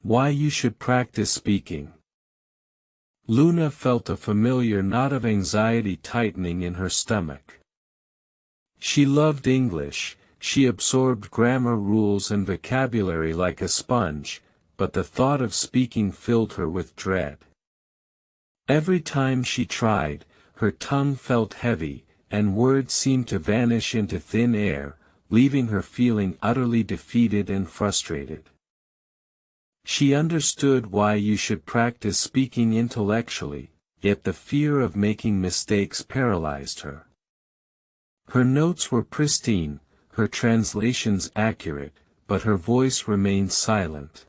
Why you should practice speaking. Luna felt a familiar knot of anxiety tightening in her stomach. She loved English, she absorbed grammar rules and vocabulary like a sponge, but the thought of speaking filled her with dread. Every time she tried, her tongue felt heavy, and words seemed to vanish into thin air, leaving her feeling utterly defeated and frustrated. She understood why you should practice speaking intellectually, yet the fear of making mistakes paralyzed her. Her notes were pristine, her translations accurate, but her voice remained silent.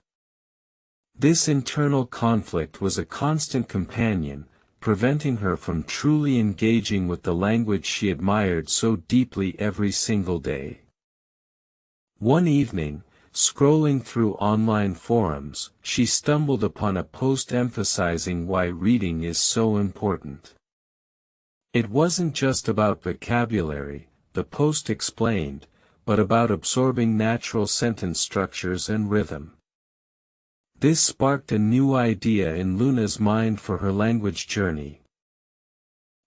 This internal conflict was a constant companion, preventing her from truly engaging with the language she admired so deeply every single day. One evening, scrolling through online forums, she stumbled upon a post emphasizing why reading is so important. It wasn't just about vocabulary, the post explained, but about absorbing natural sentence structures and rhythm. This sparked a new idea in Luna's mind for her language journey.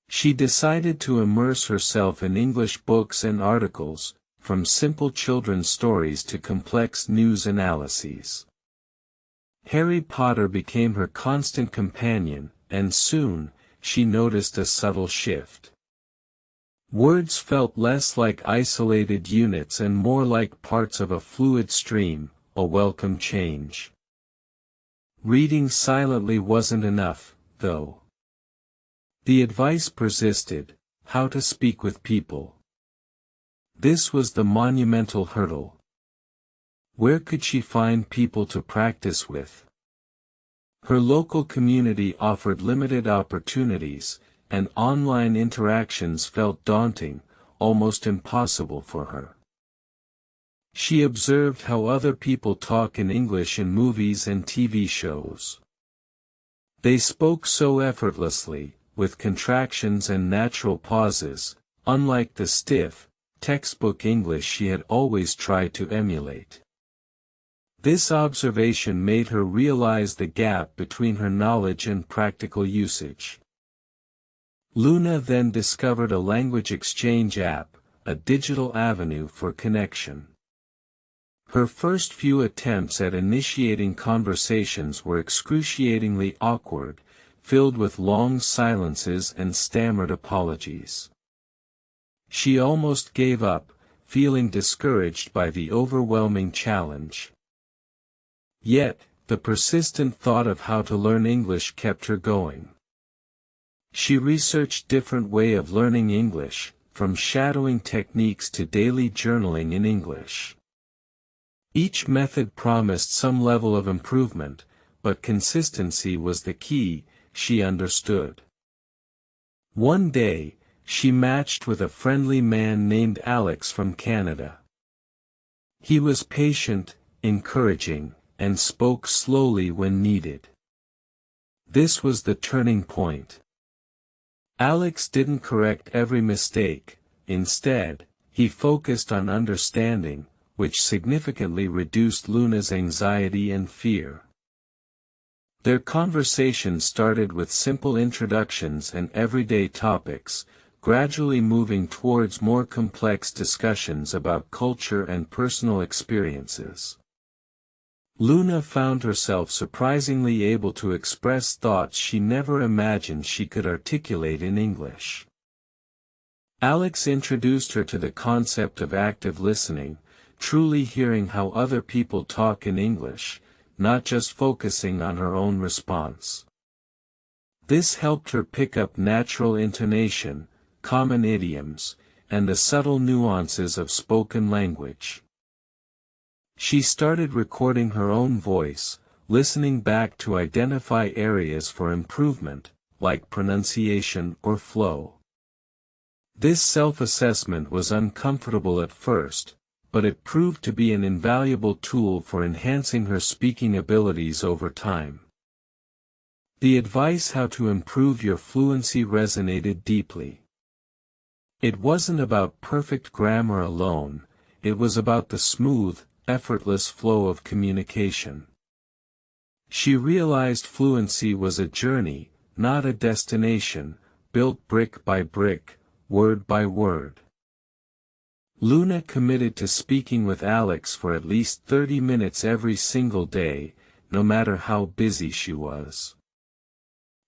She decided to immerse herself in English books and articles, from simple children's stories to complex news analyses. Harry Potter became her constant companion, and soon, she noticed a subtle shift. Words felt less like isolated units and more like parts of a fluid stream, a welcome change. Reading silently wasn't enough, though. The advice persisted: how to speak with people. This was the monumental hurdle. Where could she find people to practice with? Her local community offered limited opportunities, and online interactions felt daunting, almost impossible for her. She observed how other people talk in English in movies and TV shows. They spoke so effortlessly, with contractions and natural pauses, unlike the stiff, textbook English she had always tried to emulate. This observation made her realize the gap between her knowledge and practical usage. Luna then discovered a language exchange app, a digital avenue for connection. Her first few attempts at initiating conversations were excruciatingly awkward, filled with long silences and stammered apologies. She almost gave up, feeling discouraged by the overwhelming challenge. Yet, the persistent thought of how to learn English kept her going. She researched different ways of learning English, from shadowing techniques to daily journaling in English. Each method promised some level of improvement, but consistency was the key, she understood. One day, she matched with a friendly man named Alex from Canada. He was patient, encouraging, and spoke slowly when needed. This was the turning point. Alex didn't correct every mistake; instead, he focused on understanding, which significantly reduced Luna's anxiety and fear. Their conversation started with simple introductions and everyday topics, gradually moving towards more complex discussions about culture and personal experiences. Luna found herself surprisingly able to express thoughts she never imagined she could articulate in English. Alex introduced her to the concept of active listening, truly hearing how other people talk in English, not just focusing on her own response. This helped her pick up natural intonation, common idioms, and the subtle nuances of spoken language. She started recording her own voice, listening back to identify areas for improvement, like pronunciation or flow. This self-assessment was uncomfortable at first, but it proved to be an invaluable tool for enhancing her speaking abilities over time. The advice how to improve your fluency resonated deeply. It wasn't about perfect grammar alone, it was about the smooth, effortless flow of communication. She realized fluency was a journey, not a destination, built brick by brick, word by word. Luna committed to speaking with Alex for at least 30 minutes every single day, no matter how busy she was.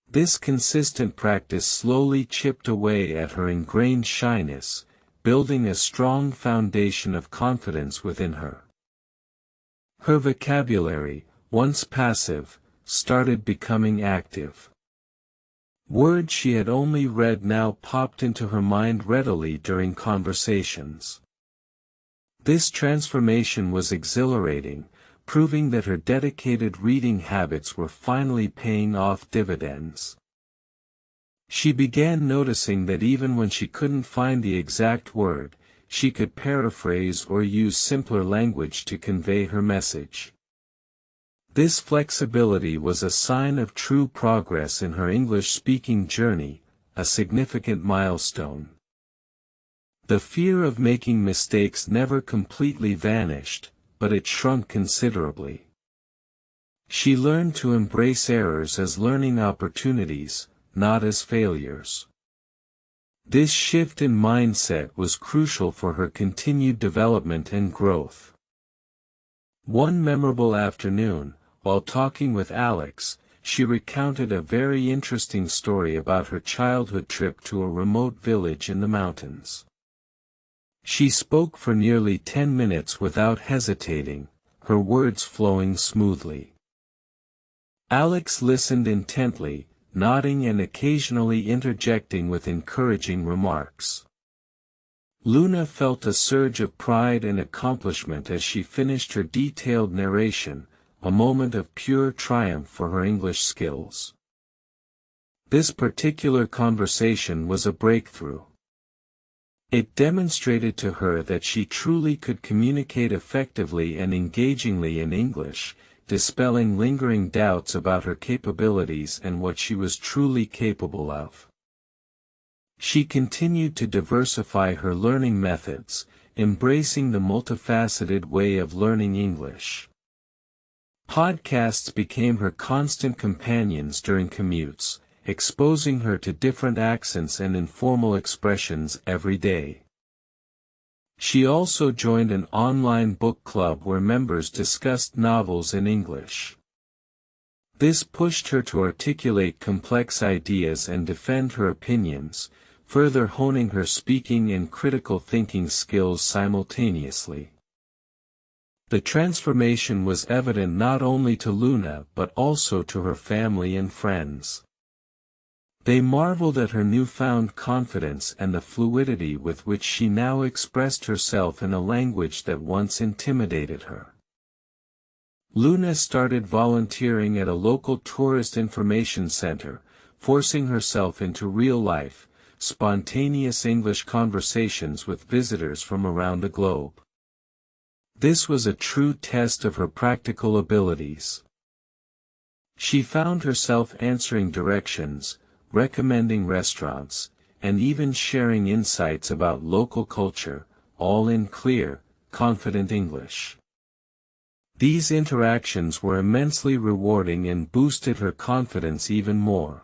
This consistent practice slowly chipped away at her ingrained shyness, building a strong foundation of confidence within her. Her vocabulary, once passive, started becoming active. Words she had only read now popped into her mind readily during conversations. This transformation was exhilarating, proving that her dedicated reading habits were finally paying off dividends. She began noticing that even when she couldn't find the exact word, she could paraphrase or use simpler language to convey her message. This flexibility was a sign of true progress in her English-speaking journey, a significant milestone. The fear of making mistakes never completely vanished, but it shrunk considerably. She learned to embrace errors as learning opportunities, not as failures. This shift in mindset was crucial for her continued development and growth. One memorable afternoon, while talking with Alex, she recounted a very interesting story about her childhood trip to a remote village in the mountains. She spoke for nearly 10 minutes without hesitating, her words flowing smoothly. Alex listened intently, nodding and occasionally interjecting with encouraging remarks. Luna felt a surge of pride and accomplishment as she finished her detailed narration, a moment of pure triumph for her English skills. This particular conversation was a breakthrough. It demonstrated to her that she truly could communicate effectively and engagingly in English, dispelling lingering doubts about her capabilities and what she was truly capable of. She continued to diversify her learning methods, embracing the multifaceted way of learning English. Podcasts became her constant companions during commutes, exposing her to different accents and informal expressions every day. She also joined an online book club where members discussed novels in English. This pushed her to articulate complex ideas and defend her opinions, further honing her speaking and critical thinking skills simultaneously. The transformation was evident not only to Luna but also to her family and friends. They marveled at her newfound confidence and the fluidity with which she now expressed herself in a language that once intimidated her. Luna started volunteering at a local tourist information center, forcing herself into real-life, spontaneous English conversations with visitors from around the globe. This was a true test of her practical abilities. She found herself answering directions, recommending restaurants, and even sharing insights about local culture, all in clear, confident English. These interactions were immensely rewarding and boosted her confidence even more.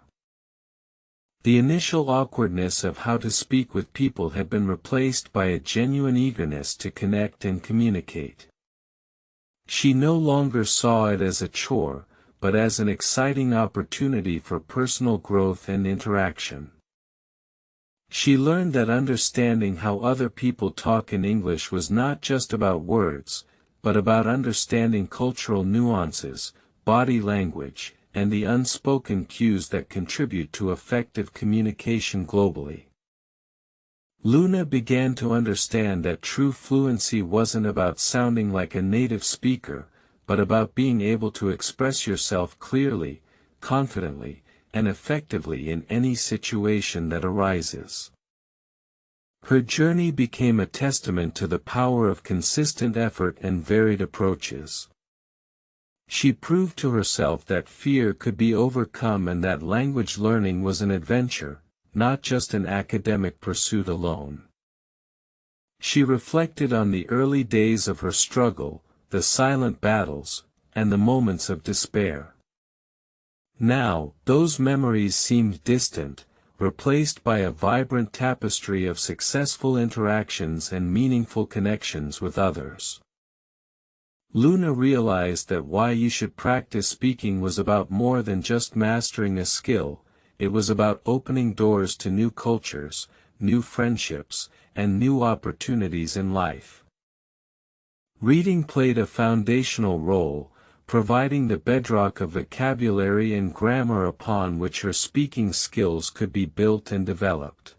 The initial awkwardness of how to speak with people had been replaced by a genuine eagerness to connect and communicate. She no longer saw it as a chore, but as an exciting opportunity for personal growth and interaction. She learned that understanding how other people talk in English was not just about words, but about understanding cultural nuances, body language, and the unspoken cues that contribute to effective communication globally. Luna began to understand that true fluency wasn't about sounding like a native speaker, but about being able to express yourself clearly, confidently, and effectively in any situation that arises. Her journey became a testament to the power of consistent effort and varied approaches. She proved to herself that fear could be overcome and that language learning was an adventure, not just an academic pursuit alone. She reflected on the early days of her struggle, the silent battles, and the moments of despair. Now, those memories seemed distant, replaced by a vibrant tapestry of successful interactions and meaningful connections with others. Luna realized that why you should practice speaking was about more than just mastering a skill. It was about opening doors to new cultures, new friendships, and new opportunities in life. Reading played a foundational role, providing the bedrock of vocabulary and grammar upon which her speaking skills could be built and developed.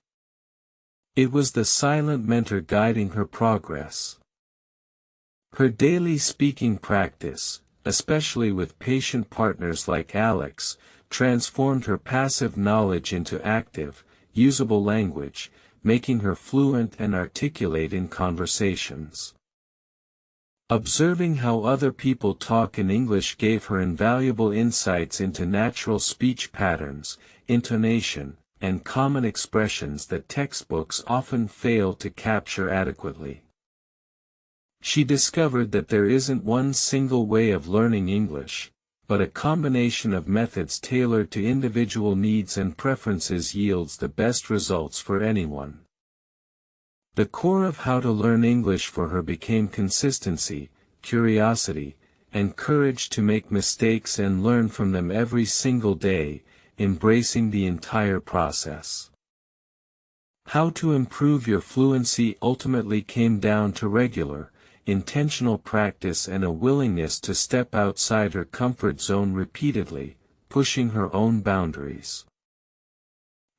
It was the silent mentor guiding her progress. Her daily speaking practice, especially with patient partners like Alex, transformed her passive knowledge into active, usable language, making her fluent and articulate in conversations. Observing how other people talk in English gave her invaluable insights into natural speech patterns, intonation, and common expressions that textbooks often fail to capture adequately. She discovered that there isn't one single way of learning English, but a combination of methods tailored to individual needs and preferences yields the best results for anyone. The core of how to learn English for her became consistency, curiosity, and courage to make mistakes and learn from them every single day, embracing the entire process. How to improve your fluency ultimately came down to regular, intentional practice and a willingness to step outside her comfort zone repeatedly, pushing her own boundaries.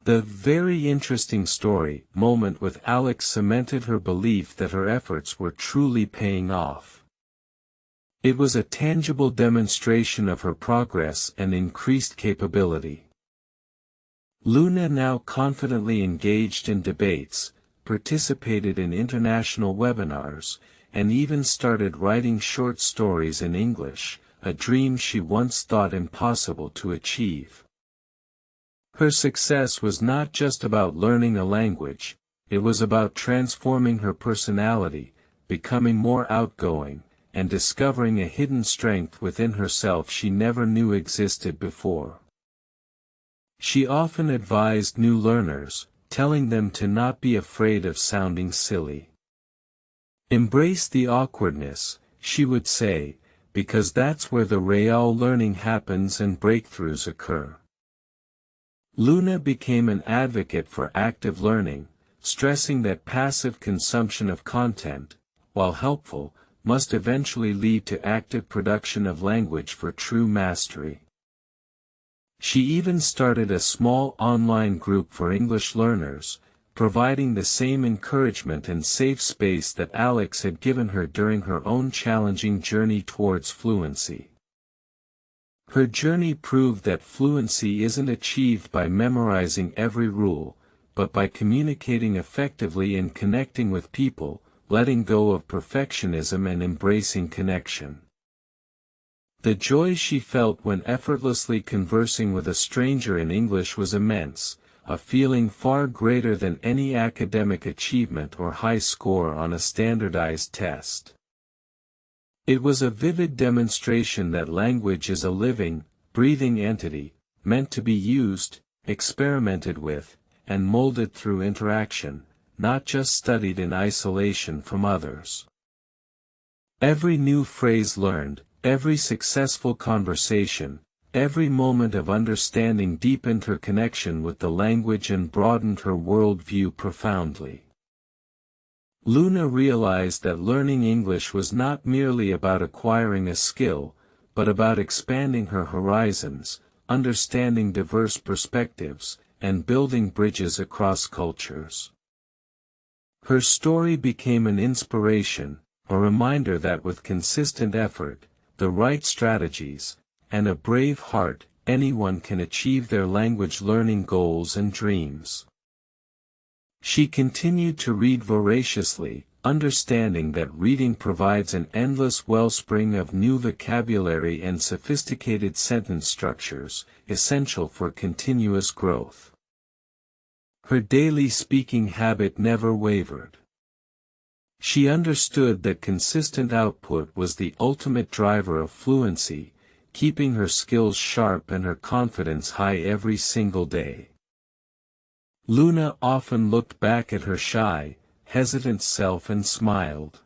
The very interesting story moment with Alex cemented her belief that her efforts were truly paying off. It was a tangible demonstration of her progress and increased capability. Luna now confidently engaged in debates, participated in international webinars, and even started writing short stories in English, a dream she once thought impossible to achieve. Her success was not just about learning a language, it was about transforming her personality, becoming more outgoing, and discovering a hidden strength within herself she never knew existed before. She often advised new learners, telling them to not be afraid of sounding silly. Embrace the awkwardness, she would say, because that's where the real learning happens and breakthroughs occur. Luna became an advocate for active learning, stressing that passive consumption of content, while helpful, must eventually lead to active production of language for true mastery. She even started a small online group for English learners, providing the same encouragement and safe space that Alex had given her during her own challenging journey towards fluency. Her journey proved that fluency isn't achieved by memorizing every rule, but by communicating effectively and connecting with people, letting go of perfectionism and embracing connection. The joy she felt when effortlessly conversing with a stranger in English was immense, a feeling far greater than any academic achievement or high score on a standardized test. It was a vivid demonstration that language is a living, breathing entity, meant to be used, experimented with, and molded through interaction, not just studied in isolation from others. Every new phrase learned, every successful conversation, every moment of understanding deepened her connection with the language and broadened her worldview profoundly. Luna realized that learning English was not merely about acquiring a skill, but about expanding her horizons, understanding diverse perspectives, and building bridges across cultures. Her story became an inspiration, a reminder that with consistent effort, the right strategies, and a brave heart, anyone can achieve their language learning goals and dreams. She continued to read voraciously, understanding that reading provides an endless wellspring of new vocabulary and sophisticated sentence structures, essential for continuous growth. Her daily speaking habit never wavered. She understood that consistent output was the ultimate driver of fluency, keeping her skills sharp and her confidence high every single day. Luna often looked back at her shy, hesitant self and smiled.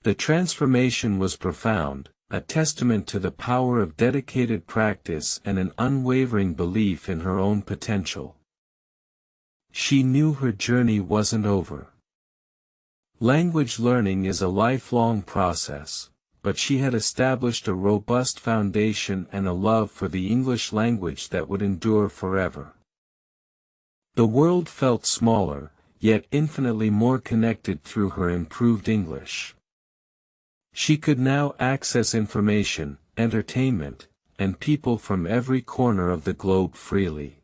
The transformation was profound, a testament to the power of dedicated practice and an unwavering belief in her own potential. She knew her journey wasn't over. Language learning is a lifelong process, but she had established a robust foundation and a love for the English language that would endure forever. The world felt smaller, yet infinitely more connected through her improved English. She could now access information, entertainment, and people from every corner of the globe freely.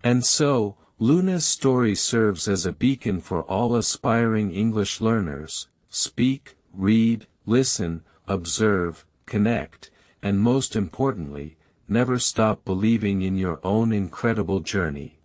And so, Luna's story serves as a beacon for all aspiring English learners: speak, read, listen, observe, connect, and most importantly, never stop believing in your own incredible journey.